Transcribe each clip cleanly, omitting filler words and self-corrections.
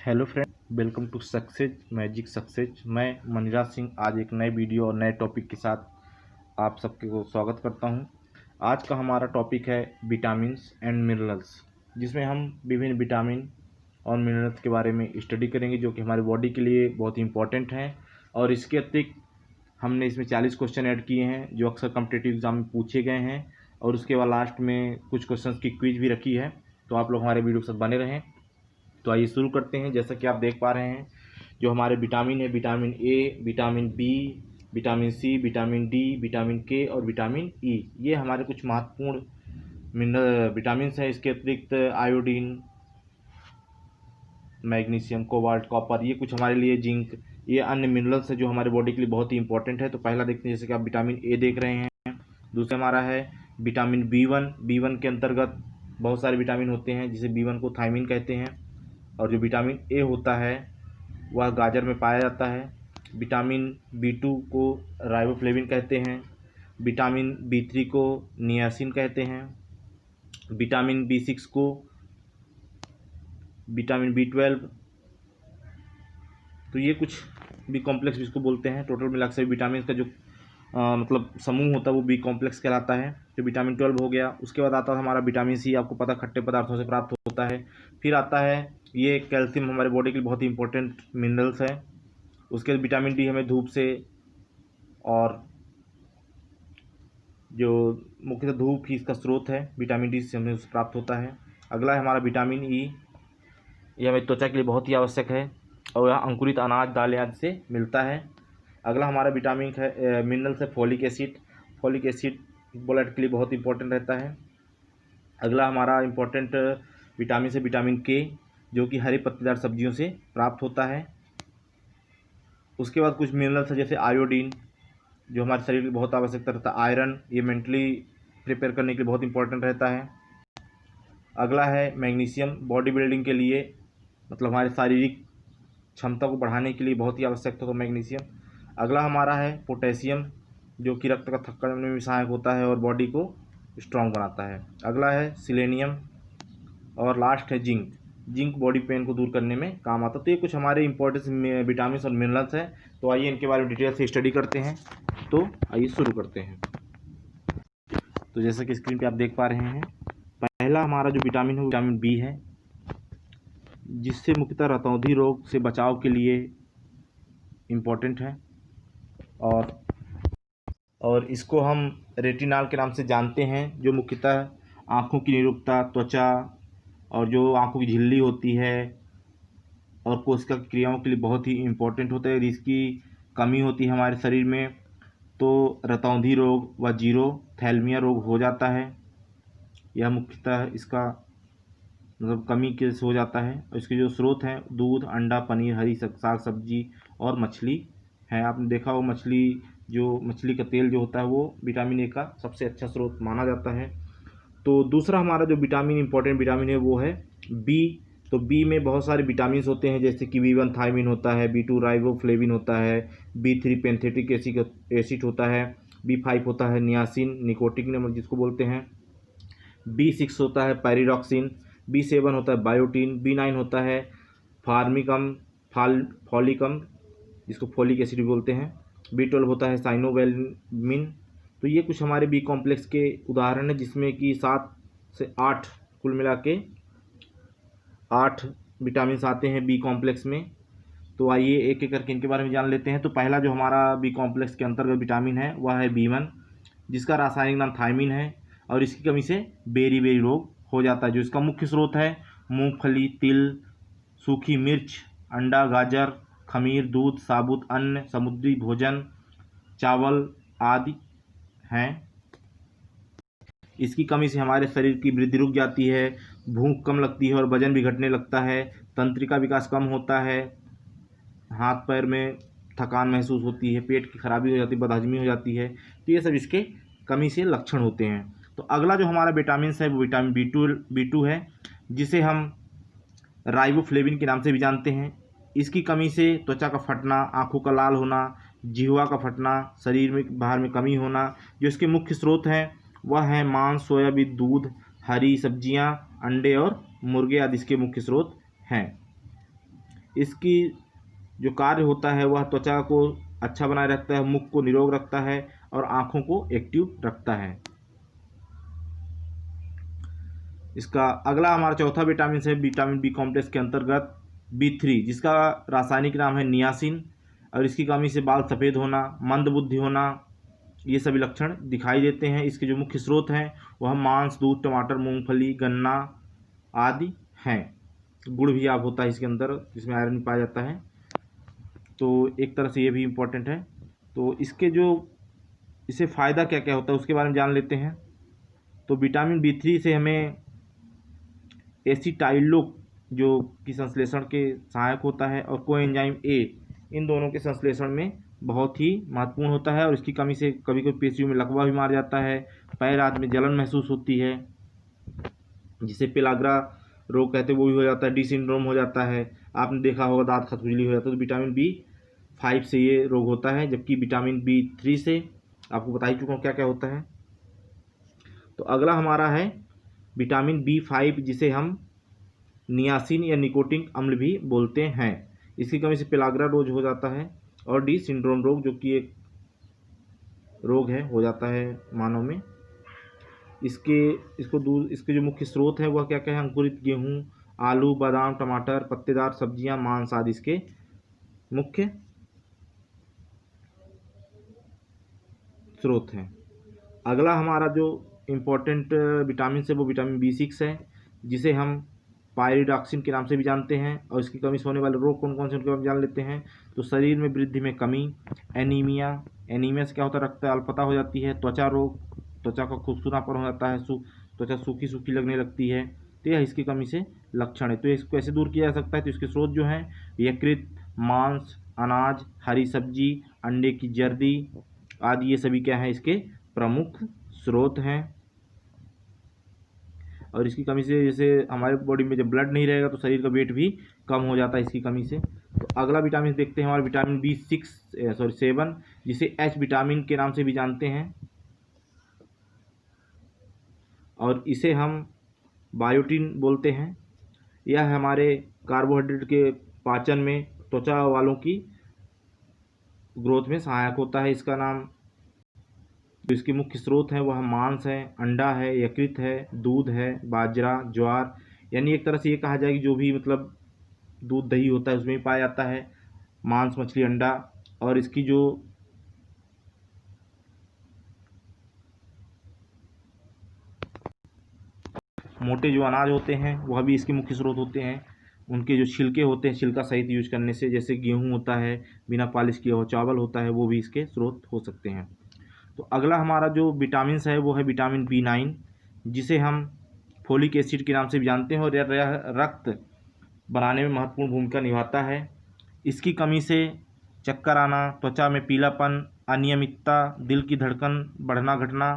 Hello friend, welcome to success magic success. मैं मनराज सिंह आज एक नए वीडियो और नए टॉपिक के साथ आप सबके को स्वागत करता हूं। आज का हमारा टॉपिक है विटामिन्स एंड मिनरल्स, जिसमें हम विभिन्न विटामिन और मिनरल्स के बारे में स्टडी करेंगे जो कि हमारी बॉडी के लिए बहुत ही इंपॉर्टेंट हैं। और इसके अतिरिक्त हमने इसमें 40 क्वेश्चन ऐड किए हैं जो अक्सर कॉम्पिटिटिव एग्जाम में पूछे गए हैं, और उसके बाद लास्ट में कुछ क्वेश्चंस की क्विज भी रखी है। तो आप लोग हमारे वीडियो के साथ बने रहें। तो आइए शुरू करते हैं। जैसा कि आप देख पा रहे हैं, जो हमारे विटामिन है, vitamin A, vitamin B, vitamin C, vitamin D, vitamin K और विटामिन ई, ये हमारे कुछ महत्वपूर्ण मिनरल विटामिन हैं। इसके अतिरिक्त आयोडीन, मैग्नीशियम, कोबाल्ट, कॉपर, ये कुछ हमारे लिए जिंक, ये अन्य मिनरल्स है जो हमारे बॉडी के लिए बहुत ही इंपॉर्टेंट है। तो पहला देखते हैं, जैसे कि आप विटामिन ए देख रहे हैं। दूसरा हमारा है विटामिन बी वन के अंतर्गत बहुत सारे विटामिन होते हैं, जिसे बी वन को थायमिन कहते हैं। और जो विटामिन ए होता है वह गाजर में पाया जाता है। विटामिन बी2 को राइबोफ्लेविन कहते हैं। विटामिन बी3 को नियासिन कहते हैं। विटामिन बी6 को विटामिन बी12, तो ये कुछ बी कॉम्प्लेक्स जिसको बोलते हैं। टोटल मिला के सभी विटामिन का जो मतलब समूह होता है वो बी कॉम्प्लेक्स कहलाता है। जो विटामिन 12 हो गया। उसके बाद आता है हमारा विटामिन सी, आपको पता खट्टे पदार्थों से प्राप्त होता है। फिर आता है ये कैल्शियम, हमारे बॉडी के लिए बहुत ही इंपॉर्टेंट मिनरल्स है। उसके बाद विटामिन डी हमें धूप से, और जो मुख्यतः धूप ही इसका स्रोत है, विटामिन डी से हमें उससे प्राप्त होता है। अगला है हमारा विटामिन ई, ये हमें त्वचा के लिए बहुत ही आवश्यक है और यह अंकुरित अनाज, दालें आदि से मिलता है। अगला हमारा विटामिन है मिनरल्स है folic acid. Folic acid blood के लिए बहुत इंपॉर्टेंट रहता है। अगला हमारा इंपॉर्टेंट विटामिन है विटामिन के, जो कि हरे पत्तेदार सब्जियों से प्राप्त होता है। उसके बाद कुछ मिनरल्स है जैसे आयोडीन, जो हमारे शरीर के लिए बहुत आवश्यकता रहता है। आयरन, ये मेंटली प्रिपेयर करने के लिए बहुत इंपॉर्टेंट रहता है। अगला है मैग्नीशियम, बॉडी बिल्डिंग के लिए, मतलब हमारे शारीरिक क्षमता को बढ़ाने के लिए बहुत ही आवश्यक होता है मैग्नीशियम। अगला हमारा है पोटेशियम, जो कि रक्त का थक्का में भी सहायक होता है और बॉडी को स्ट्रॉन्ग बनाता है। अगला है सिलेनियम, और लास्ट है जिंक। जिंक बॉडी पेन को दूर करने में काम आता है। तो ये कुछ हमारे इंपॉर्टेंट विटामिन और मिनरल्स हैं। तो आइए इनके बारे में डिटेल से स्टडी करते हैं। तो आइए शुरू करते हैं। तो जैसा कि स्क्रीन पे आप देख पा रहे हैं, पहला हमारा जो विटामिन है विटामिन बी है, जिससे मुख्यतः रतौंधी रोग से बचाव के लिए इम्पोर्टेंट है। और इसको हम रेटिनॉल के नाम से जानते हैं, जो मुख्यतः आँखों की निरुपता, त्वचा और जो आँखों की झिल्ली होती है और कोशिका की क्रियाओं के लिए बहुत ही इम्पोर्टेंट होता है। यदि इसकी कमी होती है हमारे शरीर में तो रतौंधी रोग व जीरोथैल्मिया रोग हो जाता है। यह मुख्यतः इसका मतलब कमी के से हो जाता है। और इसके जो स्रोत हैं दूध, अंडा, पनीर, हरी साग सब्जी और मछली है। आपने देखा हो मछली का तेल जो होता है वो विटामिन ए का सबसे अच्छा स्रोत माना जाता है। तो दूसरा हमारा जो विटामिन इंपॉर्टेंट विटामिन है वो है बी। तो बी में बहुत सारे विटामिन होते हैं, जैसे कि बी1 थायमिन होता है, बी2 राइबोफ्लेविन होता है, बी3 पेंथेटिक एसिड होता है, बी5 होता है नियासिन, निकोटिक नंबर जिसको बोलते हैं, बी6 होता है पैरिडॉक्सिन, बी7 होता है बायोटीन, बी9 होता है फार्मिकम फॉलिकम, जिसको फॉलिक एसिड भी बोलते हैं, बी12 होता है साइनोवेलमिन। तो ये कुछ हमारे बी कॉम्प्लेक्स के उदाहरण हैं, जिसमें कि 7 से 8 कुल मिला के 8 विटामिन आते हैं बी कॉम्प्लेक्स में। तो आइए एक एक करके इनके बारे में जान लेते हैं। तो पहला जो हमारा बी कॉम्प्लेक्स के अंतर्गत विटामिन है वह है बी1, जिसका रासायनिक नाम थायमिन है। और इसकी कमी से बेरी रोग हो जाता है। जो इसका मुख्य स्रोत है मूंगफली, तिल, सूखी मिर्च, अंडा, गाजर, खमीर, दूध, साबुत अन्न, समुद्री भोजन, चावल आदि हैं। इसकी कमी से हमारे शरीर की वृद्धि रुक जाती है, भूख कम लगती है और वजन भी घटने लगता है, तंत्रिका विकास कम होता है, हाथ पैर में थकान महसूस होती है, पेट की खराबी हो जाती है, बदहजमी हो जाती है। तो ये सब इसके कमी से लक्षण होते हैं। तो अगला जो हमारा विटामिन है वो विटामिन बी टू है, जिसे हम राइबोफ्लेविन के नाम से भी जानते हैं। इसकी कमी से त्वचा का फटना, आँखों का लाल होना, जिह्वा का फटना, शरीर में बाहर में कमी होना। जो इसके मुख्य स्रोत हैं वह है मांस, सोयाबीन, दूध, हरी सब्जियां, अंडे और मुर्गे आदि इसके मुख्य स्रोत हैं। इसकी जो कार्य होता है वह त्वचा को अच्छा बनाए रखता है, मुख को निरोग रखता है और आँखों को एक्टिव रखता है। इसका अगला हमारा चौथा विटामिन है विटामिन बी कॉम्प्लेक्स के अंतर्गत B3, जिसका रासायनिक नाम है नियासिन, और इसकी कमी से बाल सफ़ेद होना, मंदबुद्धि होना, ये सभी लक्षण दिखाई देते हैं। इसके जो मुख्य स्रोत हैं वह मांस, दूध, टमाटर, मूंगफली, गन्ना आदि हैं। गुड़ भी आप होता है इसके अंदर, जिसमें आयरन पाया जाता है, तो एक तरह से ये भी इम्पोर्टेंट है। तो इससे फ़ायदा क्या क्या होता है उसके बारे में जान लेते हैं। तो विटामिन B3 से हमें एसिटाइलोक जो कि संश्लेषण के सहायक होता है, और कोएंजाइम A, इन दोनों के संश्लेषण में बहुत ही महत्वपूर्ण होता है। और इसकी कमी से कभी कभी पेशियों में लकवा भी मार जाता है, पैर आदि में जलन महसूस होती है, जिसे पेलाग्रा रोग कहते हैं, वो भी हो जाता है, डी सिंड्रोम हो जाता है, आपने देखा होगा दांत खजूली हो जाता है। तो विटामिन B5 से ये रोग होता है, जबकि विटामिन B3 से आपको बता ही चुका हूँ क्या क्या होता है। तो अगला हमारा है विटामिन B5, जिसे हम नियासिन या निकोटिक अम्ल भी बोलते हैं। इसकी कमी से पेलाग्रा रोग हो जाता है और डी सिंड्रोम रोग, जो कि एक रोग है, हो जाता है मानव में। इसके जो मुख्य स्रोत हैं वह क्या क्या है? अंकुरित गेहूँ, आलू, बादाम, टमाटर, पत्तेदार सब्जियां, मांस आदि इसके मुख्य स्रोत हैं। अगला हमारा जो इम्पोर्टेंट विटामिन है वो विटामिन B6 है, जिसे हम पायरिडॉक्सिन के नाम से भी जानते हैं। और इसकी कमी से होने वाले रोग कौन कौन से उनके बारे में जान लेते हैं। तो शरीर में वृद्धि में कमी, एनीमिया से क्या होता है? रक्त अल्पता हो जाती है, त्वचा रोग, त्वचा का खुरदरापन हो जाता है, त्वचा सूखी सूखी लगने लगती है, तो यह इसकी कमी से लक्षण है। तो इसको कैसे दूर किया जा सकता है? तो इसके स्रोत जो हैं यकृत, मांस, अनाज, हरी सब्जी, अंडे की जर्दी आदि, ये सभी क्या है इसके प्रमुख स्रोत हैं। और इसकी कमी से जैसे हमारे बॉडी में जब ब्लड नहीं रहेगा तो शरीर का वेट भी कम हो जाता है इसकी कमी से। तो अगला विटामिन देखते हैं हमारा विटामिन B7, जिसे H विटामिन के नाम से भी जानते हैं, और इसे हम बायोटिन बोलते हैं। यह हमारे कार्बोहाइड्रेट के पाचन में, त्वचा वालों की ग्रोथ में सहायक होता है। इसका नाम, तो इसके मुख्य स्रोत हैं वह मांस है, अंडा है, यकृत है, दूध है, बाजरा, ज्वार, यानी एक तरह से ये कहा जाए कि जो भी मतलब दूध दही होता है उसमें भी पाया जाता है, मांस, मछली, अंडा। और इसकी जो मोटे जो अनाज होते हैं वह भी इसके मुख्य स्रोत होते हैं। उनके जो छिलके होते हैं, छिलका सहित यूज करने से, जैसे गेहूँ होता है बिना पॉलिश किया हुआ, चावल होता है, वो भी इसके स्रोत हो सकते हैं। तो अगला हमारा जो विटामिन है वो है विटामिन B9, जिसे हम फोलिक एसिड के नाम से भी जानते हैं, और यह रक्त बनाने में महत्वपूर्ण भूमिका निभाता है। इसकी कमी से चक्कर आना, त्वचा में पीलापन, अनियमितता, दिल की धड़कन बढ़ना घटना,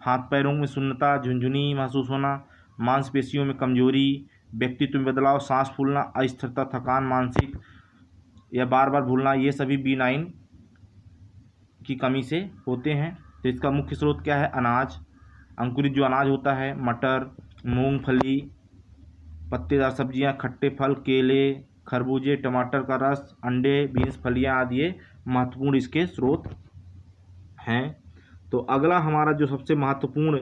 हाथ पैरों में सुन्नता, झुनझुनी महसूस होना, मांसपेशियों में कमजोरी, व्यक्तित्व में बदलाव, सांस फूलना, अस्थिरता, थकान, मानसिक या बार बार भूलना, ये सभी B9 की कमी से होते हैं। तो इसका मुख्य स्रोत क्या है? अनाज, अंकुरित जो अनाज होता है, मटर, मूंगफली, पत्तेदार सब्जियां, खट्टे फल, केले, खरबूजे, टमाटर का रस, अंडे, बीन्स, फलियां आदि ये महत्वपूर्ण इसके स्रोत हैं। तो अगला हमारा जो सबसे महत्वपूर्ण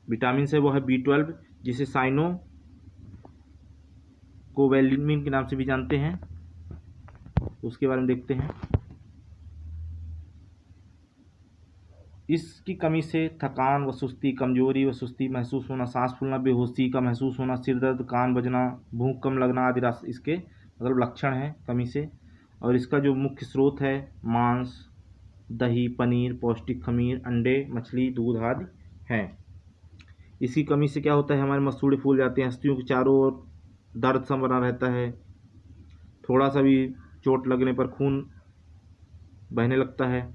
विटामिन है वो है B12, जिसे साइनो कोवैलेमिन के नाम से भी जानते हैं। उसके बारे में देखते हैं। इसकी कमी से थकान व सुस्ती, कमजोरी व सुस्ती महसूस होना, सांस फूलना, बेहोशी का महसूस होना, सिर दर्द, कान बजना, भूख कम लगना आदि इसके मतलब लक्षण हैं कमी से। और इसका जो मुख्य स्रोत है मांस, दही, पनीर, पौष्टिक खमीर, अंडे, मछली, दूध आदि हैं। इसकी कमी से क्या होता है? हमारे मसूड़े फूल जाते हैं, हस्तियों के चारों ओर दर्द सा बना रहता है, थोड़ा सा भी चोट लगने पर खून बहने लगता है,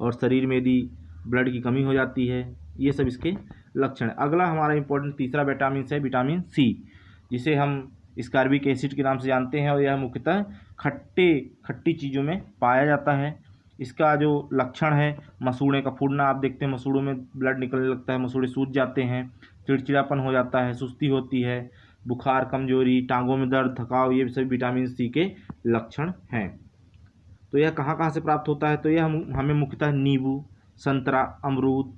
और शरीर में यदि ब्लड की कमी हो जाती है, ये सब इसके लक्षण हैं। अगला हमारा इंपॉर्टेंट तीसरा विटामिन है विटामिन C, जिसे हम स्कारबिक एसिड के नाम से जानते हैं, और यह मुख्यतः खट्टी चीज़ों में पाया जाता है। इसका जो लक्षण है मसूड़े का फूटना, आप देखते हैं मसूड़ों में ब्लड निकलने लगता है, मसूड़े सूज जाते हैं, चिड़चिड़ापन हो जाता है, सुस्ती होती है, बुखार, कमजोरी, टांगों में दर्द, थकाव, ये सभी विटामिन सी के लक्षण हैं। तो यह कहाँ कहाँ से प्राप्त होता है? तो यह हमें मुख्यतः नींबू, संतरा, अमरूद,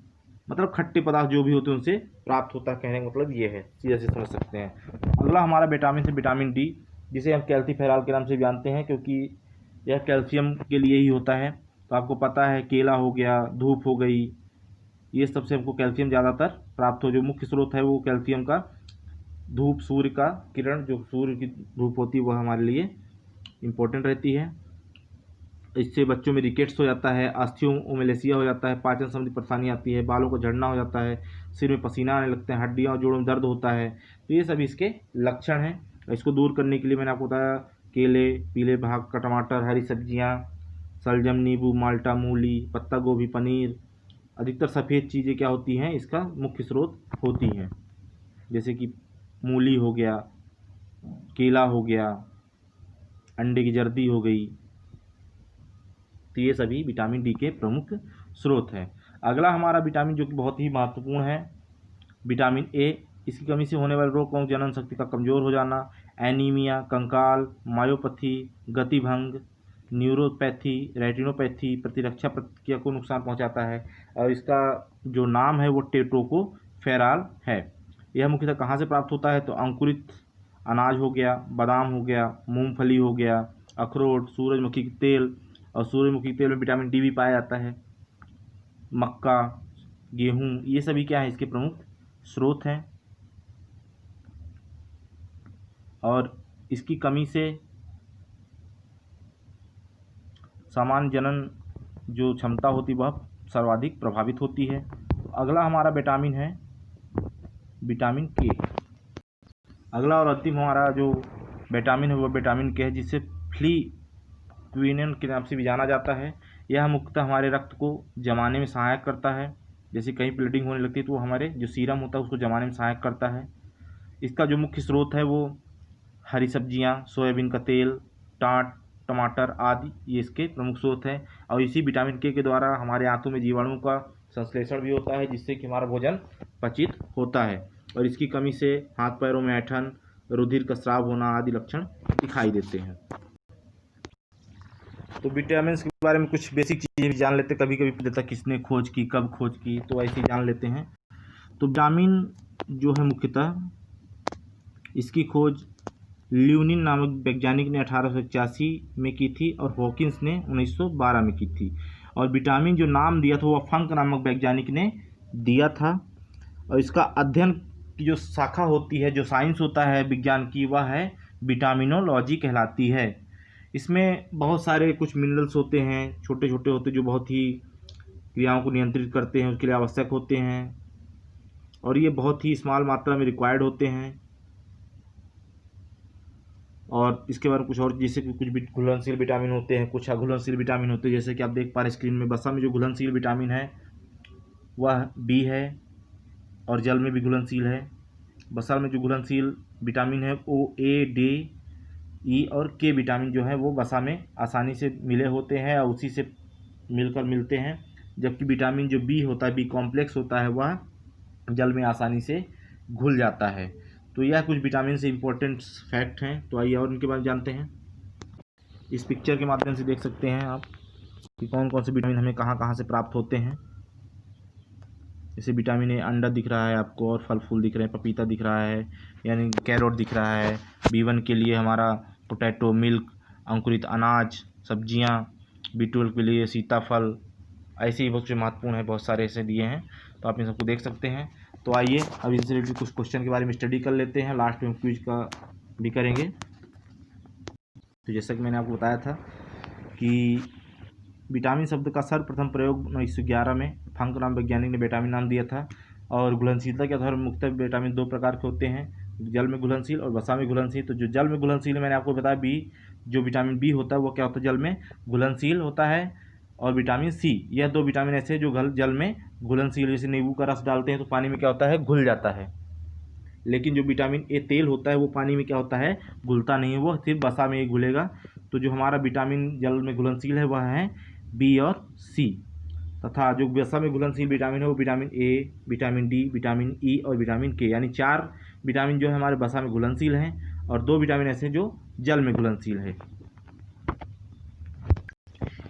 मतलब खट्टे पदार्थ जो भी होते हैं उनसे प्राप्त होता है। कहने का मतलब ये है, सीधे से समझ सकते हैं। अगला हमारा विटामिन है विटामिन डी, जिसे हम कैल्सीफेरॉल के नाम से जानते हैं, क्योंकि यह कैल्शियम के लिए ही होता है। तो आपको पता है केला हो गया, धूप हो गई, ये सबसे हमको कैल्शियम ज़्यादातर प्राप्त हो। जो मुख्य स्रोत है वो कैल्शियम का धूप, सूर्य का किरण, जो सूर्य की धूप होती है वह हमारे लिए इम्पोर्टेंट रहती है। इससे बच्चों में रिकेट्स हो जाता है, ऑस्टियोमेलेसिया हो जाता है, पाचन संबंधी परेशानी आती है, बालों को झड़ना हो जाता है, सिर में पसीना आने लगते हैं, हड्डियां और जोड़ों में दर्द होता है। तो ये सभी इसके लक्षण हैं। इसको दूर करने के लिए मैंने आपको बताया केले, पीले भाग का टमाटर, हरी सब्जियां, शलजम, नींबू, माल्टा, मूली, पत्ता गोभी, पनीर, अधिकतर सफ़ेद चीज़ें क्या होती हैं, इसका मुख्य स्रोत होती हैं। जैसे कि मूली हो गया, केला हो गया, अंडे की जर्दी हो गई। तो ये सभी विटामिन डी के प्रमुख स्रोत हैं। अगला हमारा विटामिन जो कि बहुत ही महत्वपूर्ण है, विटामिन ए। इसकी कमी से होने वाले रोग को जनन शक्ति का कमज़ोर हो जाना, एनीमिया, कंकाल, मायोपैथी, गतिभंग, न्यूरोपैथी, रेटिनोपैथी, प्रतिरक्षा प्रक्रिया को नुकसान पहुंचाता है। और इसका जो नाम है वो टेटोकोफेरॉल है। यह मुख्यतः कहाँ से प्राप्त होता है? तो अंकुरित अनाज हो गया, बादाम हो गया, मूंगफली हो गया, अखरोट, सूरजमुखी के तेल, और सूरजमुखी के तेल में विटामिन डी भी पाया जाता है। मक्का, गेहूँ, ये सभी क्या है, इसके प्रमुख स्रोत हैं। और इसकी कमी से सामान्य जनन जो क्षमता होती वह सर्वाधिक प्रभावित होती है। अगला हमारा विटामिन है विटामिन के। अगला और अंतिम हमारा जो विटामिन है वह विटामिन के है, जिसे फ्लीक्विनन के नाम से भी जाना जाता है। यह मुख्यतः हमारे रक्त को जमाने में सहायक करता है। जैसे कहीं ब्लीडिंग होने लगती है तो वो हमारे जो सीरम होता है उसको जमाने में सहायक करता है। इसका जो मुख्य स्रोत है वो हरी सब्जियां, सोयाबीन का तेल, टाट, टमाटर आदि, ये इसके प्रमुख स्रोत हैं। और इसी विटामिन के द्वारा हमारे आंतों में जीवाणु का संश्लेषण भी होता है, जिससे कि हमारा भोजन पचित होता है। और इसकी कमी से हाथ पैरों में ऐंठन, रुधिर का स्राव होना आदि लक्षण दिखाई देते हैं। तो विटामिन के बारे में कुछ बेसिक चीज़ें भी जान लेते हैं। कभी कभी पूछता किसने खोज की, कब खोज की, तो ऐसे ही जान लेते हैं। तो विटामिन जो है मुख्यतः इसकी खोज ल्यूनिन नामक वैज्ञानिक ने 1881 में की थी और हॉकिंस ने 1912 में की थी। और विटामिन जो नाम दिया था वो फंक नामक वैज्ञानिक ने दिया था। और इसका अध्ययन की जो शाखा होती है, जो साइंस होता है विज्ञान की, वह है विटामिनोलॉजी कहलाती है। इसमें बहुत सारे कुछ मिनरल्स होते हैं, छोटे छोटे होते हैं, जो बहुत ही क्रियाओं को नियंत्रित करते हैं, उसके लिए आवश्यक होते हैं। और ये बहुत ही स्मॉल मात्रा में रिक्वायर्ड होते हैं। और इसके बारे में कुछ और, जैसे कि कुछ घुलनशील विटामिन होते हैं, कुछ अघुलनशील विटामिन होते हैं। जैसे कि आप देख पा रहे स्क्रीन में, वसा में जो घुलनशील विटामिन है वह बी है और जल में भी घुलनशील है। वसा में जो घुलनशील विटामिन है वो ए, डी, ई और के विटामिन जो है वो वसा में आसानी से मिले होते हैं और उसी से मिलते हैं। जबकि विटामिन जो बी होता है, बी कॉम्प्लेक्स होता है, वह जल में आसानी से घुल जाता है। तो यह कुछ विटामिन से इम्पोर्टेंट फैक्ट हैं। तो आइए और इनके बारे में जानते हैं। इस पिक्चर के माध्यम से देख सकते हैं आप कि कौन कौन से विटामिन हमें कहाँ कहाँ से प्राप्त होते हैं। जैसे विटामिन ए अंडा दिख रहा है आपको, और फल फूल दिख रहे हैं, पपीता दिख रहा है, यानी कैरोट दिख रहा है। B1 के लिए हमारा पोटैटो, मिल्क, अंकुरित अनाज, सब्जियां। B12 के लिए सीताफल। ऐसे ही बहुत से महत्वपूर्ण है, बहुत सारे ऐसे दिए हैं, तो आप इन सबको देख सकते हैं। तो आइए अब इनसे रिलेटेड कुछ क्वेश्चन के बारे में स्टडी कर लेते हैं, लास्ट में क्विज का भी करेंगे। तो जैसा कि मैंने आपको बताया था कि विटामिन शब्द का सर्वप्रथम प्रयोग 1911 में फंक नाम वैज्ञानिक ने विटामिन नाम दिया था। और घुलनशीलता के आधार पर मुख्यतः विटामिन दो प्रकार के होते हैं, जल में घुलनशील और वसा में घुलनशील। तो जो जल में घुलनशील है मैंने आपको बताया बी, जो विटामिन बी होता है वो क्या होता है, जल में घुलनशील होता है। और विटामिन सी, यह दो विटामिन ऐसे जो जल में घुलनशील, जैसे नींबू का रस डालते हैं तो पानी में क्या होता है, घुल जाता है। लेकिन जो विटामिन ए तेल होता है वो पानी में क्या होता है, घुलता नहीं है, वो सिर्फ वसा में ही घुलेगा। तो जो हमारा विटामिन जल में घुलनशील है वह है बी और सी। तथा जो वसा में घुलनशील विटामिन है वो vitamin A, vitamin D, vitamin E और विटामिन के, यानी 4 विटामिन जो है हमारे वसा में घुलनशील हैं और 2 विटामिन ऐसे जो जल में घुलनशील है।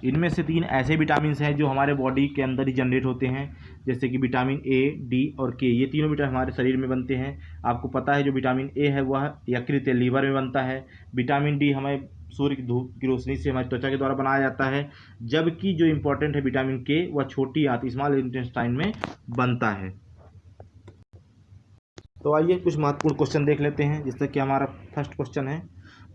इनमें से 3 ऐसे विटामिन हैं जो हमारे बॉडी के अंदर ही जनरेट होते हैं, जैसे कि विटामिन ए, डी और के। ये तीनों विटामिन हमारे शरीर में बनते हैं। आपको पता है जो विटामिन ए है वह यकृत या लीवर में बनता है। विटामिन डी हमें सूर्य की धूप की रोशनी से हमारी त्वचा के द्वारा बनाया जाता है, जबकि जो इम्पोर्टेंट है विटामिन के वह छोटी आंत स्मॉल इंटेस्टाइन में बनता है। तो आइए कुछ महत्वपूर्ण क्वेश्चन देख लेते हैं, जैसे कि हमारा फर्स्ट क्वेश्चन है,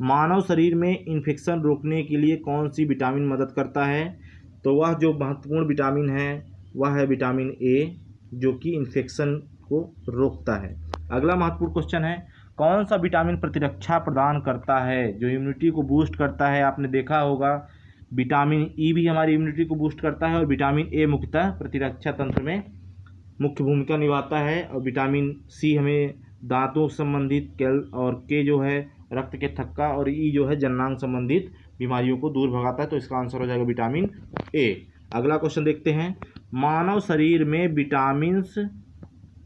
मानव शरीर में इन्फेक्शन रोकने के लिए कौन सी विटामिन मदद करता है? तो वह जो महत्वपूर्ण विटामिन है वह है विटामिन ए, जो कि इन्फेक्शन को रोकता है। अगला महत्वपूर्ण क्वेश्चन है, कौन सा विटामिन प्रतिरक्षा प्रदान करता है, जो इम्यूनिटी को बूस्ट करता है? आपने देखा होगा विटामिन ई भी हमारी इम्यूनिटी को बूस्ट करता है और विटामिन ए मुख्यतः प्रतिरक्षा तंत्र में मुख्य भूमिका निभाता है, और विटामिन सी हमें दांतों संबंधित कैल और के जो है रक्त के थक्का और ई जो है जननांग संबंधित बीमारियों को दूर भगाता है। तो इसका आंसर हो जाएगा विटामिन ए। अगला क्वेश्चन देखते हैं, मानव शरीर में विटामिन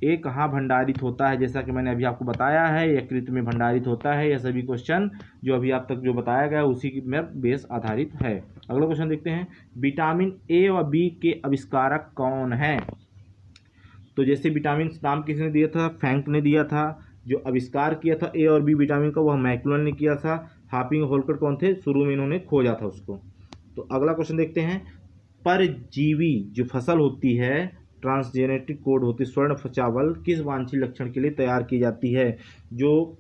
ए कहाँ भंडारित होता है? जैसा कि मैंने अभी आपको बताया है यकृत में भंडारित होता है। यह सभी क्वेश्चन जो अभी आप तक जो बताया गया उसी में बेस आधारित है। अगला क्वेश्चन देखते हैं, विटामिन ए व बी के आविष्कारक कौन हैं? तो जैसे विटामिन नाम किसने दिया था? फैंक ने दिया था। जो आविष्कार किया था ए और बी विटामिन का वह मैक्लूलन ने किया था। हार्पिंग होल्कर कौन थे? शुरू में इन्होंने खोजा था उसको। तो अगला क्वेश्चन देखते हैं, परजीवी जो फसल होती है, ट्रांसजेनेटिक कोड होती है, स्वर्ण चावल किस वांछित लक्षण के लिए तैयार की जाती है? जो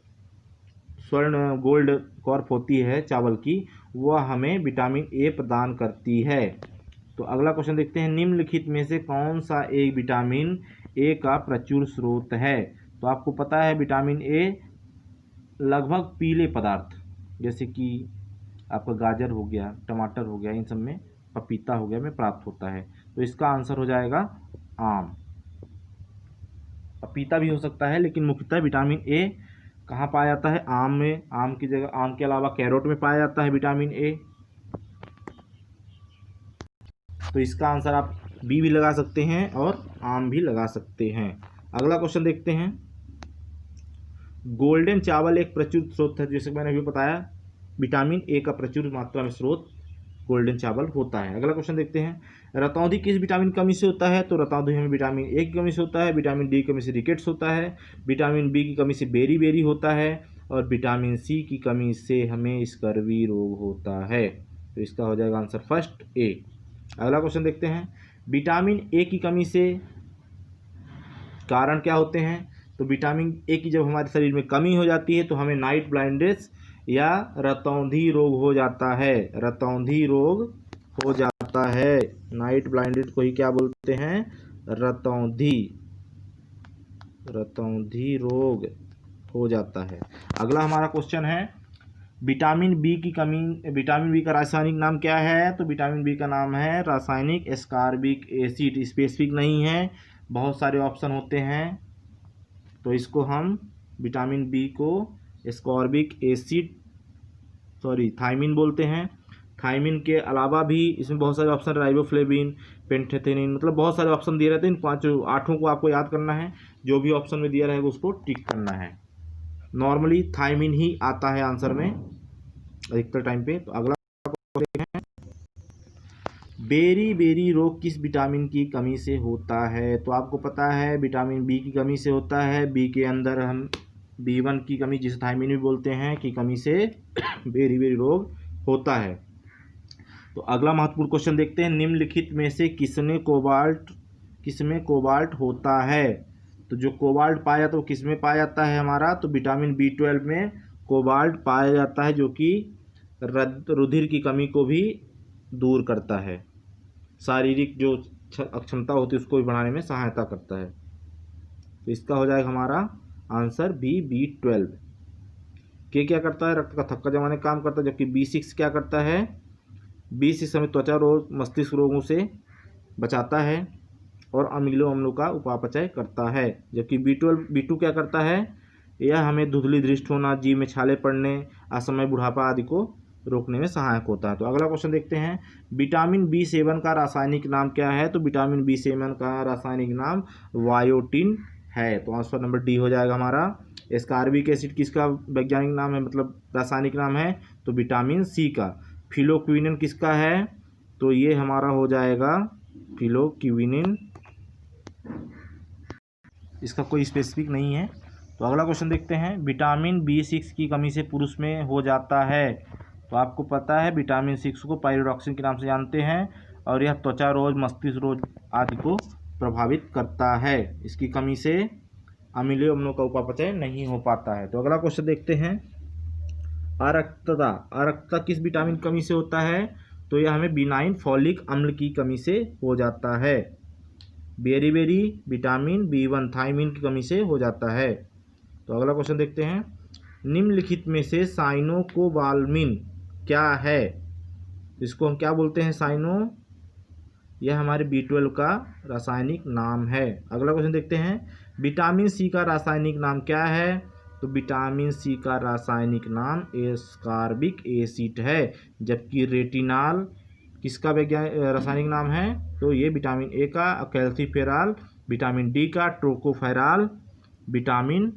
स्वर्ण गोल्ड कॉर्प होती है चावल की, वह हमें विटामिन ए प्रदान करती है। तो अगला क्वेश्चन देखते हैं, निम्नलिखित में से कौन सा एक विटामिन ए का प्रचुर स्रोत है? तो आपको पता है विटामिन ए लगभग पीले पदार्थ जैसे कि आपका गाजर हो गया, टमाटर हो गया, इन सब में, पपीता हो गया, में प्राप्त होता है। तो इसका आंसर हो जाएगा आम। पपीता भी हो सकता है, लेकिन मुख्यतः विटामिन ए कहाँ पाया जाता है? आम में। आम की जगह, आम के अलावा कैरोट में पाया जाता है विटामिन ए। तो इसका आंसर आप बी भी लगा सकते हैं और आम भी लगा सकते हैं। अगला क्वेश्चन देखते हैं, गोल्डन चावल एक प्रचुर स्रोत है, जैसे मैंने अभी बताया विटामिन ए का प्रचुर मात्रा में स्रोत गोल्डन चावल होता है। अगला क्वेश्चन देखते हैं, रतौंधी किस विटामिन की कमी से होता है? तो रतौंधी हमें विटामिन ए की कमी से होता है, विटामिन डी की कमी से रिकेट्स होता है, विटामिन बी की कमी से बेरी बेरी होता है, और विटामिन सी की कमी से हमें स्कर्वी रोग होता है। तो इसका हो जाएगा आंसर फर्स्ट ए। अगला क्वेश्चन देखते हैं, विटामिन ए की कमी से कारण क्या होते हैं? तो विटामिन ए की जब हमारे शरीर में कमी हो जाती है तो हमें नाइट ब्लाइंडनेस या रतौंधी रोग हो जाता है। रतौंधी रोग हो जाता है। नाइट ब्लाइंडेड को ही क्या बोलते हैं? रतौंधी। रतौंधी रोग हो जाता है। अगला हमारा क्वेश्चन है, विटामिन बी की कमी, विटामिन बी का रासायनिक नाम क्या है? तो विटामिन बी का नाम है रासायनिक एस्कॉर्बिक एसिड। स्पेसिफिक नहीं है, बहुत सारे ऑप्शन होते हैं, तो इसको हम विटामिन बी को एस्कॉर्बिक एसिड थायमिन बोलते हैं। थायमिन के अलावा भी इसमें बहुत सारे ऑप्शन, राइबोफ्लेविन, पेंटेथेनिन, मतलब बहुत सारे ऑप्शन दिए रहते हैं। इन 8 को आपको याद करना है, जो भी ऑप्शन में दिया रहेगा उसको टिक करना है। नॉर्मली थायमिन ही आता है आंसर में अधिकतर टाइम पे। तो अगला है, बेरी बेरी रोग किस विटामिन की कमी से होता है? तो आपको पता है विटामिन बी की कमी से होता है। बी के अंदर हम B1 की कमी, जिसे थायमिन भी बोलते हैं, की कमी से बेरी बेरी रोग होता है। तो अगला महत्वपूर्ण क्वेश्चन देखते हैं, निम्नलिखित में से किसमें कोबाल्ट होता है? तो जो कोबाल्ट पाया तो किसमें पाया जाता है हमारा? तो विटामिन B12 में कोबाल्ट पाया जाता है, जो कि रुधिर की कमी को भी दूर करता है। शारीरिक जो अक्षमता होती है उसको भी बढ़ाने में सहायता करता है। तो इसका हो जाएगा हमारा आंसर B12। के क्या करता है? रक्त का थक्का जमाने का काम करता है, जबकि B6 क्या करता है? B6 हमें त्वचा रोग, मस्तिष्क रोगों से बचाता है और अमीनो अम्लों का उपापचय करता है। जबकि B2 क्या करता है? यह हमें धुंधली दृष्टि होना, जीभ में छाले पड़ने, असमय बुढ़ापा आदि को रोकने में सहायक होता है। तो अगला क्वेश्चन देखते हैं, विटामिन B7 का रासायनिक नाम क्या है? तो विटामिन B7 का रासायनिक नाम बायोटिन है। तो आंसर नंबर डी हो जाएगा हमारा। एस्कॉर्बिक एसिड किसका वैज्ञानिक नाम है, मतलब रासायनिक नाम है? तो विटामिन सी का। फिलोक्विनिन किसका है? तो ये हमारा हो जाएगा फिलोक्विनिन, इसका कोई स्पेसिफिक नहीं है। तो अगला क्वेश्चन देखते हैं, विटामिन B6 की कमी से पुरुष में हो जाता है। तो आपको पता है विटामिन 6 को पायरोडॉक्सिन के नाम से जानते हैं और यह त्वचा रोग, मस्तिष्क रोग आदि को प्रभावित करता है। इसकी कमी से अम्लीय अम्लों का उपापचय नहीं हो पाता है। तो अगला क्वेश्चन देखते हैं, अरक्तता। अरक्तता किस विटामिन की कमी से होता है? तो यह हमें बिनाइन फॉलिक अम्ल की कमी से हो जाता है। बेरी विटामिन B1 थायमिन की कमी से हो जाता है। तो अगला क्वेश्चन देखते हैं, निम्नलिखित में से साइनोकोबाल्मिन क्या है? इसको हम क्या बोलते हैं? साइनो, यह हमारे B12 का रासायनिक नाम है। अगला क्वेश्चन देखते हैं, विटामिन सी का रासायनिक नाम क्या है? तो विटामिन सी का रासायनिक नाम एस्कॉर्बिक एसिड है। जबकि रेटिनॉल किसका रासायनिक नाम है? तो ये विटामिन ए का, कैल्सीफेरॉल विटामिन डी का, टोकोफेरॉल विटामिन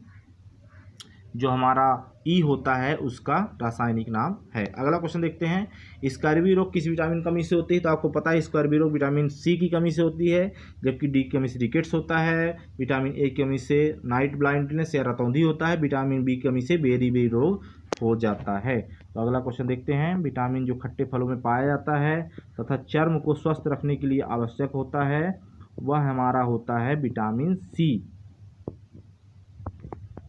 जो हमारा ई होता है उसका रासायनिक नाम है। अगला क्वेश्चन देखते हैं, स्कर्वी रोग किस विटामिन की कमी से होती है? तो आपको पता है स्कर्वी रोग विटामिन सी की कमी से होती है, जबकि डी की कमी से रिकेट्स होता है, विटामिन ए की कमी से नाइट ब्लाइंडनेस या रतौंधी होता है, विटामिन बी की कमी से बेरी रोग हो जाता है। तो अगला क्वेश्चन देखते हैं, विटामिन जो खट्टे फलों में पाया जाता है तथा चर्म को स्वस्थ रखने के लिए आवश्यक होता है वह हमारा होता है विटामिन सी।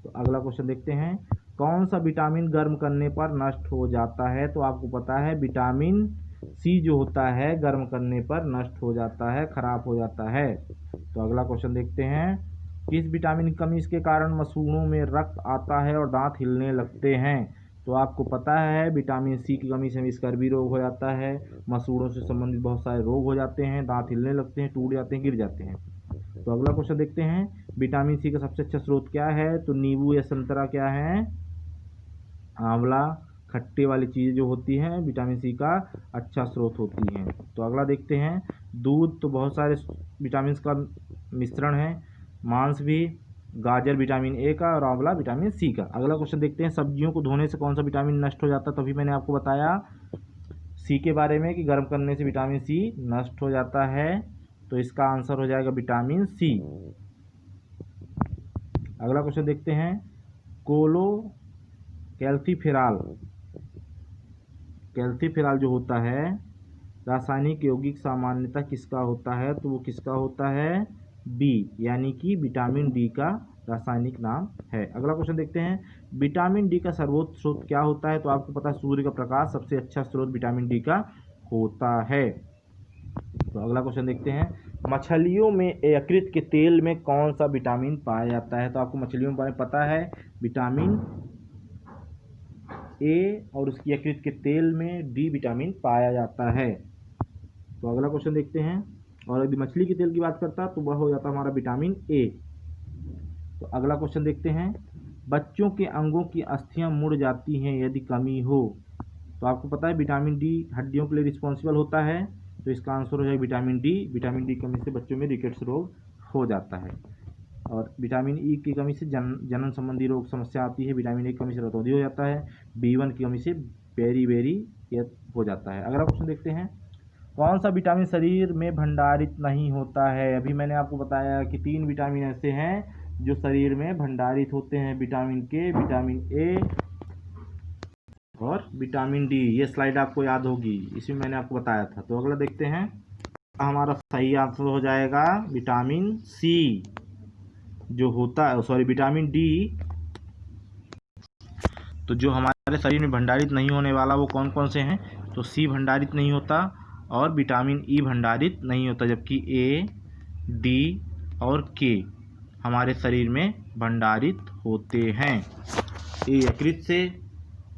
तो अगला क्वेश्चन देखते हैं, कौन सा विटामिन गर्म करने पर नष्ट हो जाता है? तो आपको पता है विटामिन सी जो होता है गर्म करने पर नष्ट हो जाता है, खराब हो जाता है। तो अगला क्वेश्चन देखते हैं, किस विटामिन की कमी के कारण मसूड़ों में रक्त आता है और दांत हिलने लगते हैं? तो आपको पता है विटामिन सी की कमी से स्कर्वी रोग हो जाता है, मसूड़ों से संबंधित बहुत सारे रोग हो जाते हैं, दांत हिलने लगते हैं, टूट जाते हैं, गिर जाते हैं। तो अगला क्वेश्चन देखते हैं, विटामिन सी का सबसे अच्छा स्रोत क्या है? तो नींबू या संतरा क्या है? आंवला, खट्टे वाली चीज़ें जो होती हैं विटामिन सी का अच्छा स्रोत होती हैं। तो अगला देखते हैं, दूध तो बहुत सारे विटामिन का मिश्रण है, मांस भी, गाजर विटामिन ए का और आंवला विटामिन सी का। अगला क्वेश्चन देखते हैं, सब्जियों को धोने से कौन सा विटामिन नष्ट हो जाता है? तभी मैंने आपको बताया सी के बारे में कि गर्म करने से विटामिन सी नष्ट हो जाता है। तो इसका आंसर हो जाएगा विटामिन सी। अगला क्वेश्चन देखते हैं, कैल्सीफेरॉल जो होता है रासायनिक यौगिक सामान्यतः किसका होता है? तो वो किसका होता है? बी, यानी कि विटामिन डी का रासायनिक नाम है। अगला क्वेश्चन देखते हैं, विटामिन डी का सर्वोच्च स्रोत क्या होता है? तो आपको पता है सूर्य का प्रकाश सबसे अच्छा स्रोत विटामिन डी का होता है। तो अगला क्वेश्चन देखते हैं, मछलियों में यकृत के तेल में कौन सा विटामिन पाया जाता है? तो आपको मछलियों के बारे में पता है विटामिन ए और उसकी यकृत के तेल में डी विटामिन पाया जाता है। तो अगला क्वेश्चन देखते हैं, और यदि मछली के तेल की बात करता तो वह हो जाता हमारा विटामिन ए। तो अगला क्वेश्चन देखते हैं, बच्चों के अंगों की अस्थियां मुड़ जाती हैं यदि कमी हो। तो आपको पता है विटामिन डी हड्डियों के लिए रिस्पॉन्सिबल होता है। तो इसका आंसर हो जाएगा विटामिन डी। विटामिन डी की कमी से बच्चों में रिकेट्स रोग हो जाता है। और विटामिन ई की कमी से जनन संबंधी रोग समस्या आती है। विटामिन ए की कमी से रतौंधी हो जाता है। B1 की कमी से बेरी हो जाता है। अगला क्वेश्चन देखते हैं, कौन सा विटामिन शरीर में भंडारित नहीं होता है? अभी मैंने आपको बताया कि 3 विटामिन ऐसे हैं जो शरीर में भंडारित होते हैं, विटामिन के, विटामिन ए और विटामिन डी। ये स्लाइड आपको याद होगी, इसमें मैंने आपको बताया था। तो अगला देखते हैं, हमारा सही आंसर हो जाएगा विटामिन सी जो होता है, सॉरी विटामिन डी। तो जो हमारे शरीर में भंडारित नहीं होने वाला वो कौन कौन से हैं? तो सी भंडारित नहीं होता और विटामिन ई भंडारित नहीं होता, जबकि ए, डी और के हमारे शरीर में भंडारित होते हैं। ए यकृत से,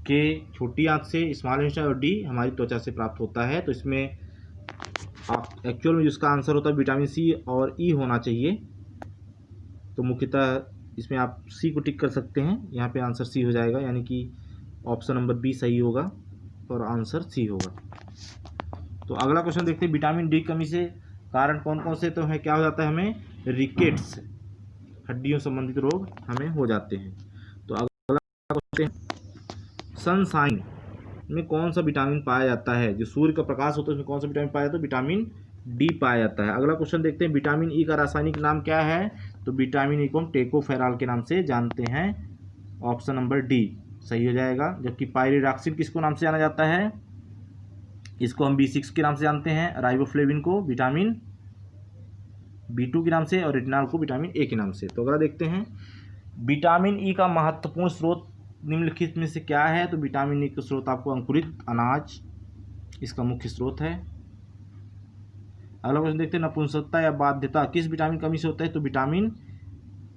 के छोटी आंत से, स्मॉल इंटेस्टाइन, और डी हमारी त्वचा से प्राप्त होता है। तो इसमें आप एक्चुअल में जिसका आंसर होता है विटामिन सी और ई होना चाहिए। तो मुख्यतः इसमें आप सी को टिक कर सकते हैं, यहाँ पे आंसर सी हो जाएगा, यानी कि ऑप्शन नंबर बी सही होगा। और आंसर सी होगा। तो अगला क्वेश्चन देखते हैं, विटामिन डी कमी से कारण कौन कौन से तो है, क्या हो जाता है हमें, रिकेट्स, हड्डियों संबंधित रोग हमें हो जाते हैं। तो अगला क्वेश्चन, सनशाइन में कौन सा विटामिन पाया जाता है, जो सूर्य का प्रकाश होता है उसमें कौन सा विटामिन पाया जाता है, तो विटामिन डी पाया जाता है। अगला क्वेश्चन देखते हैं, विटामिन ई का रासायनिक नाम क्या है, तो विटामिन ई को हम टेकोफेराल के नाम से जानते हैं, ऑप्शन नंबर डी सही हो जाएगा। जबकि पायरिडॉक्सिन किसको नाम से जाना जाता है, इसको हम B6 के नाम से जानते हैं, राइबोफ्लेविन को विटामिन B2 के नाम से और रेटिनॉल को विटामिन ए के नाम से। तो अगला देखते हैं, विटामिन ई का महत्वपूर्ण स्रोत निम्नलिखित में से क्या है, तो विटामिन ई का स्रोत आपको अंकुरित अनाज इसका मुख्य स्रोत है। अगला क्वेश्चन देखते हैं, नपुंसकता या बाध्यता किस विटामिन कमी से होता है, तो विटामिन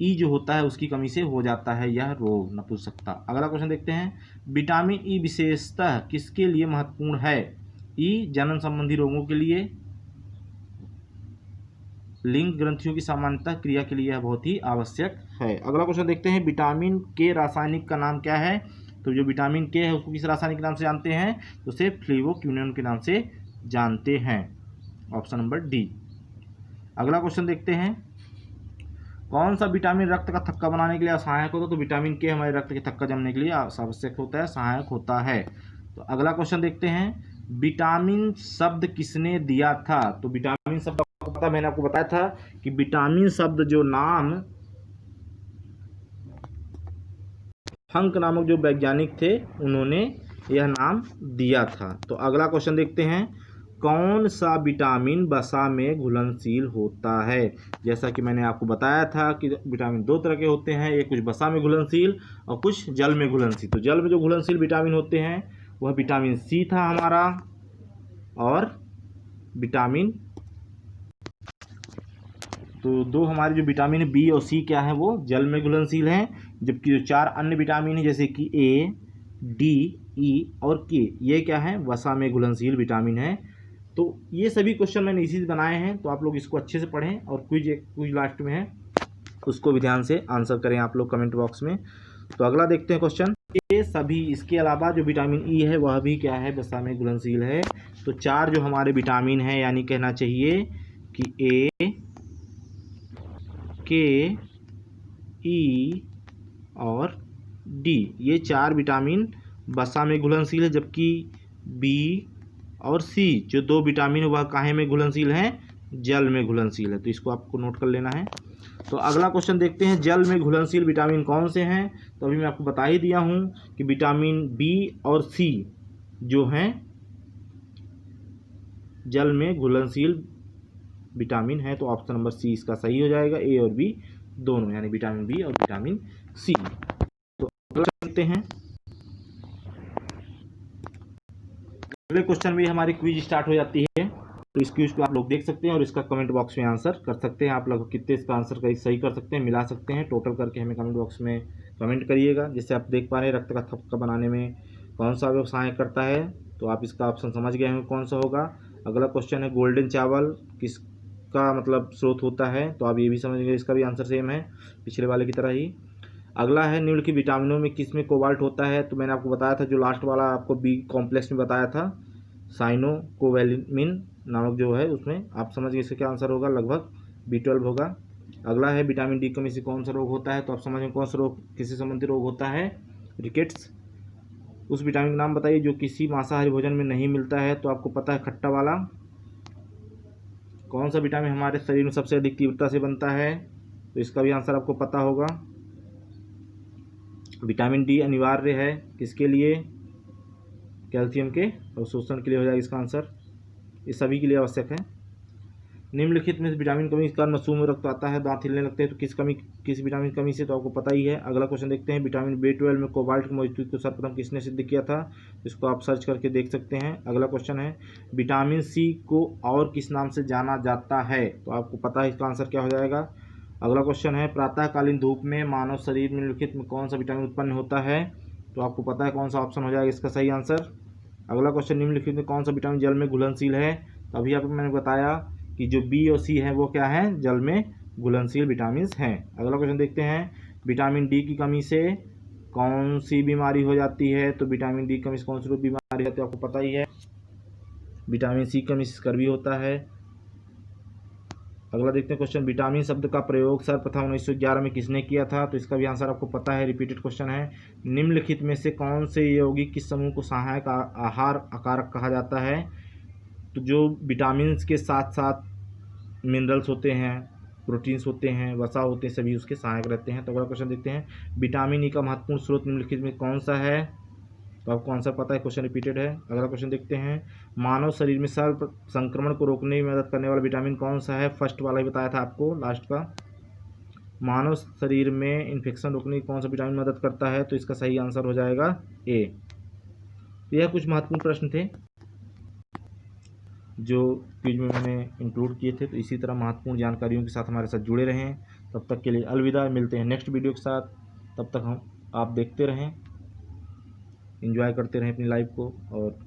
ई जो होता है उसकी कमी से हो जाता है यह रोग, नपुंसकता। अगला क्वेश्चन देखते हैं, विटामिन ई विशेषतः किसके लिए महत्वपूर्ण है, ई जनन संबंधी रोगों के लिए, लिंग ग्रंथियों की सामान्यतः क्रिया के लिए यह बहुत ही आवश्यक है। अगला क्वेश्चन देखते हैं, विटामिन के रासायनिक का नाम क्या है, तो जो विटामिन के है उसको किस रासायनिक नाम से जानते हैं, तो उसे फ्लेवोक्विनोन के नाम से जानते हैं, ऑप्शन नंबर डी। अगला क्वेश्चन देखते हैं, कौन सा विटामिन रक्त का थक्का बनाने के लिए सहायक होता है, तो विटामिन के हमारे रक्त के थक्का जमने के लिए आवश्यक होता है, सहायक होता है। तो अगला क्वेश्चन देखते हैं, विटामिन शब्द किसने दिया था, तो विटामिन शब्द आपको पता, मैंने आपको बताया था कि विटामिन शब्द जो नाम फंक नामक जो वैज्ञानिक थे उन्होंने यह नाम दिया था। तो अगला क्वेश्चन देखते हैं, कौन सा विटामिन वसा में घुलनशील होता है, जैसा कि मैंने आपको बताया था कि विटामिन दो तरह के होते हैं, एक कुछ वसा में घुलनशील और कुछ जल में घुलनशील। तो जल में जो घुलनशील विटामिन होते हैं वह विटामिन सी था हमारा, और विटामिन, तो दो हमारे जो विटामिन बी और सी क्या है वो जल में घुलनशील हैं, जबकि जो चार अन्य विटामिन हैं जैसे कि ए, डी, ई और के, ये क्या है, वसा में घुलनशील विटामिन है। तो ये सभी क्वेश्चन मैंने इसी से बनाए हैं, तो आप लोग इसको अच्छे से पढ़ें, और क्विज लास्ट में है उसको भी ध्यान से आंसर करें आप लोग कमेंट बॉक्स में। तो अगला देखते हैं क्वेश्चन, ये सभी इसके अलावा जो विटामिन ई है वह भी क्या है, वसा में घुलनशील है। तो चार जो हमारे विटामिन हैं, यानी कहना चाहिए कि ए, के, ई और डी, ये चार विटामिन वसा में घुलनशील है, जबकि बी और सी जो दो विटामिन वह काहे में घुलनशील हैं, जल में घुलनशील है। तो इसको आपको नोट कर लेना है। तो अगला क्वेश्चन देखते हैं, जल में घुलनशील विटामिन कौन से हैं, तो अभी मैं आपको बता ही दिया हूं कि विटामिन बी और सी जो हैं जल में घुलनशील विटामिन है, तो ऑप्शन नंबर सी इसका सही हो जाएगा, ए और बी दोनों, यानी विटामिन बी और विटामिन सी। तो देखते हैं, अगले क्वेश्चन में हमारी क्विज स्टार्ट हो जाती है। तो इस क्विज को आप लोग देख सकते हैं और इसका कमेंट बॉक्स में आंसर कर सकते हैं। आप लोग कितने इसका आंसर सही कर सकते हैं, मिला सकते हैं, टोटल करके हमें कमेंट बॉक्स में कमेंट करिएगा। जिससे आप देख पा रहे हैं रक्त का थक्का बनाने में कौन सा व्यवसाय करता है, तो आप इसका ऑप्शन समझ गए हैं कौन सा होगा। अगला क्वेश्चन है, गोल्डन चावल किसका मतलब स्रोत होता है, तो आप ये भी समझ गए, इसका भी आंसर सेम है पिछले वाले की तरह ही। अगला है, निम्नलिखित विटामिनों में किस में कोबाल्ट होता है, तो मैंने आपको बताया था जो लास्ट वाला आपको बी कॉम्प्लेक्स में बताया था, साइनोकोवैलेमिन नामक जो है उसमें, आप समझ गए इसका क्या आंसर होगा, लगभग B12 होगा। अगला है, विटामिन डी कमी से कौन सा रोग होता है, तो आप समझ गए कौन सा रोग, किससे संबंधित रोग होता है, रिकेट्स। उस विटामिन का नाम बताइए जो किसी मांसाहारी भोजन में नहीं मिलता है, तो आपको पता है खट्टा वाला। कौन सा विटामिन हमारे शरीर में सबसे अधिक तीव्रता से बनता है, तो इसका भी आंसर आपको पता होगा। विटामिन डी अनिवार्य है किसके लिए, कैल्शियम के अवशोषण के लिए हो जाएगा इसका आंसर, ये सभी के लिए आवश्यक है। निम्नलिखित में विटामिन कमी के कारण मसूम रक्त आता है, दांत हिलने लगते हैं, तो किस विटामिन कमी से, तो आपको पता ही है। अगला क्वेश्चन देखते हैं, विटामिन B12 में कोबाल्ट की मौजूदगी को सर्वप्रथम किसने सिद्ध किया था, इसको आप सर्च करके देख सकते हैं। अगला क्वेश्चन है, विटामिन सी को और किस नाम से जाना जाता है, तो आपको पता है इसका आंसर क्या हो जाएगा। अगला क्वेश्चन है, प्रातःकालीन धूप में मानव शरीर में निम्नलिखित में कौन सा विटामिन उत्पन्न होता है, तो आपको पता है कौन सा ऑप्शन हो जाएगा इसका सही आंसर। अगला क्वेश्चन, निम्नलिखित में कौन सा विटामिन जल में घुलनशील है, तो अभी आपको मैंने बताया कि जो बी और सी है वो क्या है, जल में घुलनशील विटामिन हैं। अगला क्वेश्चन देखते हैं, विटामिन डी की कमी से कौन सी बीमारी हो जाती है, तो विटामिन डी की कमी से कौन सी बीमारी कार्य तो आपको पता ही है। विटामिन सी की कमी से स्कर्वी होता है। अगला देखते हैं क्वेश्चन, विटामिन शब्द का प्रयोग सर्वप्रथम 1911 में किसने किया था? तो इसका भी आंसर आपको पता है, रिपीटेड क्वेश्चन है। निम्नलिखित में से कौन से यौगिक किस समूह को सहायक आहार अकारक कहा जाता है? तो जो विटामिन के साथ साथ मिनरल्स होते हैं, प्रोटीन्स होते हैं, वसा होते हैं, सभी उसके सहायक रहते हैं। तो अगला क्वेश्चन देखते हैं, विटामिन ई का महत्वपूर्ण स्रोत निम्नलिखित में कौन सा है? तो आपको आंसर पता है, क्वेश्चन रिपीटेड है। अगला क्वेश्चन देखते हैं, मानव शरीर में सर्व संक्रमण को रोकने में मदद करने वाला विटामिन कौन सा है? फर्स्ट वाला ही बताया था आपको, लास्ट का। मानव शरीर में इन्फेक्शन रोकने की कौन सा विटामिन मदद करता है? तो इसका सही आंसर हो जाएगा ए। यह कुछ महत्वपूर्ण प्रश्न थे जो क्विज में मैंने इंक्लूड किए थे। तो इसी तरह महत्वपूर्ण जानकारियों के साथ हमारे साथ जुड़े रहें। तब तक के लिए अलविदा, मिलते हैं नेक्स्ट वीडियो के साथ। तब तक आप देखते रहें, एंजॉय करते रहें अपनी लाइफ को, और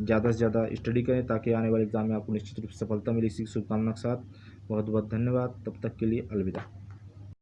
ज़्यादा से ज़्यादा स्टडी करें ताकि आने वाले एग्ज़ाम में आपको निश्चित रूप से सफलता मिले। इसी शुभकामना के साथ बहुत बहुत धन्यवाद। तब तक के लिए अलविदा।